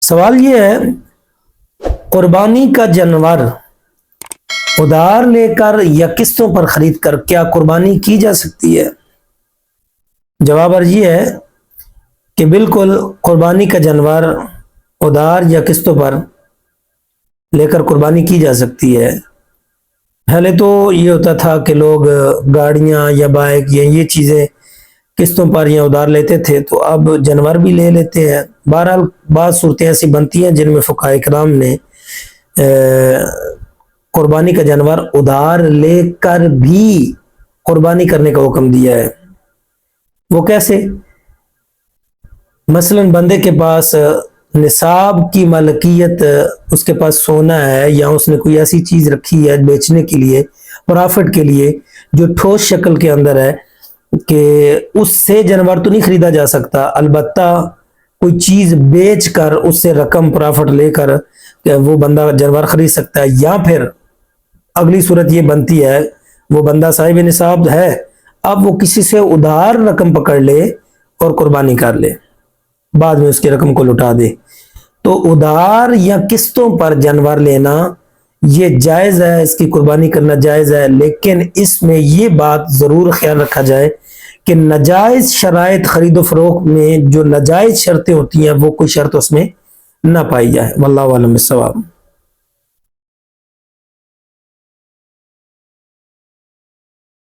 سوال یہ ہے، قربانی کا جانور ادھار لے کر یا قسطوں پر خرید کر کیا قربانی کی جا سکتی ہے؟ جواب عرض یہ ہے کہ بالکل قربانی کا جانور ادھار یا قسطوں پر لے کر قربانی کی جا سکتی ہے۔ پہلے تو یہ ہوتا تھا کہ لوگ گاڑیاں یا بائک یا یہ چیزیں قسطوں پر یا ادھار لیتے تھے، تو اب جانور بھی لے لیتے ہیں۔ بہرحال بعض صورتیں ایسی بنتی ہیں جن میں فقہاء کرام نے قربانی کا جانور ادھار لے کر بھی قربانی کرنے کا حکم دیا ہے۔ وہ کیسے؟ مثلا بندے کے پاس نصاب کی ملکیت، اس کے پاس سونا ہے یا اس نے کوئی ایسی چیز رکھی ہے بیچنے کے لیے، پرافٹ کے لیے، جو ٹھوس شکل کے اندر ہے کہ اس سے جانور تو نہیں خریدا جا سکتا، البتہ کوئی چیز بیچ کر اس سے رقم پرافٹ لے کر وہ بندہ جانور خرید سکتا ہے۔ یا پھر اگلی صورت یہ بنتی ہے، وہ بندہ صاحب نصاب ہے، اب وہ کسی سے ادھار رقم پکڑ لے اور قربانی کر لے، بعد میں اس کی رقم کو لوٹا دے۔ تو ادھار یا قسطوں پر جانور لینا یہ جائز ہے، اس کی قربانی کرنا جائز ہے، لیکن اس میں یہ بات ضرور خیال رکھا جائے کہ ناجائز شرائط خرید و فروخت میں جو ناجائز شرطیں ہوتی ہیں وہ کوئی شرط اس میں نہ پائی جائے۔ واللہ اعلم بالصواب۔